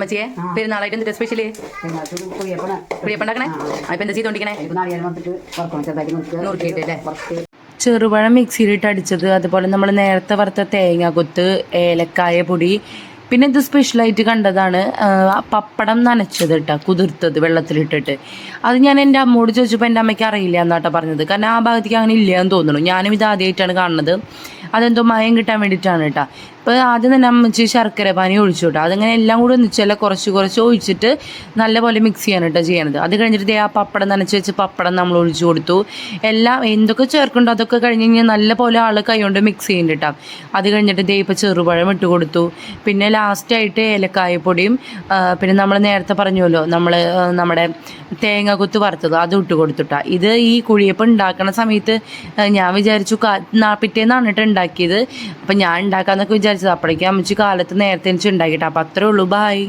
അമ്മച്ചിയെ പെരുന്നാളായിട്ട് എന്തിട്ട് സ്പെഷ്യല് പ്രിയപ്പണ്ടാക്കണേ ഇപ്പൊ എന്താ ചെയ്തോണ്ടിരിക്കണേ നുറുക്കിയിട്ടല്ലേ ചെറുപഴം മിക്സിയിലിട്ട് അടിച്ചത്, അതുപോലെ നമ്മൾ നേരത്തെ വറുത്ത തേങ്ങ കൊത്ത്, ഏലക്കായ പൊടി, പിന്നെ ഇത് സ്പെഷ്യലായിട്ട് കണ്ടതാണ് പപ്പടം നനച്ചത് കേട്ടോ, കുതിർത്തത് വെള്ളത്തിലിട്ടിട്ട്. അത് ഞാൻ എൻ്റെ അമ്മോട് ചോദിച്ചപ്പോൾ എൻ്റെ അമ്മയ്ക്ക് അറിയില്ല എന്നാട്ടോ പറഞ്ഞത്. കാരണം ആ ഭാഗത്തേക്ക് അങ്ങനെ ഇല്ല എന്ന് തോന്നുന്നു. ഞാനും ഇത് ആദ്യമായിട്ടാണ് കാണുന്നത്. അതെന്തോ മയം കിട്ടാൻ വേണ്ടിയിട്ടാണ് കേട്ടോ. ഇപ്പോൾ ആദ്യം തന്നെ അമ്മച്ചി ശർക്കര പാനി ഒഴിച്ചു കേട്ടോ. അതങ്ങനെ എല്ലാം കൂടി ഒന്നിച്ചല്ല, കുറച്ച് ഒഴിച്ചിട്ട് നല്ലപോലെ മിക്സ് ചെയ്യാൻ കേട്ടോ ചെയ്യണത്. അത് കഴിഞ്ഞിട്ട് ആ പപ്പടം നനച്ച് വെച്ച് പപ്പടം നമ്മൾ ഒഴിച്ചു കൊടുത്തു. എല്ലാം എന്തൊക്കെ ചേർക്കുന്നുണ്ടോ അതൊക്കെ കഴിഞ്ഞ് കഴിഞ്ഞാൽ നല്ല പോലെ ആൾ കൈകൊണ്ട് മിക്സ് ചെയ്യുന്നുണ്ട് കേട്ടോ. അത് കഴിഞ്ഞിട്ട് ഇപ്പോൾ ചെറുപഴം ഇട്ട് കൊടുത്തു. പിന്നെ ലാസ്റ്റായിട്ട് ഏലക്കായപ്പൊടിയും പിന്നെ നമ്മൾ നേരത്തെ പറഞ്ഞല്ലോ നമ്മുടെ തേങ്ങ കൊത്ത് വറുത്തത് അതും ഇട്ട് കൊടുത്തുട്ടാ. ഇത് ഈ കുഴിയപ്പം ഉണ്ടാക്കുന്ന സമയത്ത് ഞാൻ വിചാരിച്ചു പിറ്റേന്നാണ് കേട്ടോ ഉണ്ടാക്കിയത്. അപ്പം ഞാൻ ഉണ്ടാക്കാമെന്നൊക്കെ വിചാരിച്ചത്. അപ്പോഴേക്കും അമ്മച്ചി കാലത്ത് നേരത്തെ എനിക്ക് ഉണ്ടാക്കിയിട്ട്. അപ്പം അത്രേ ഉള്ളൂ. ബായ്.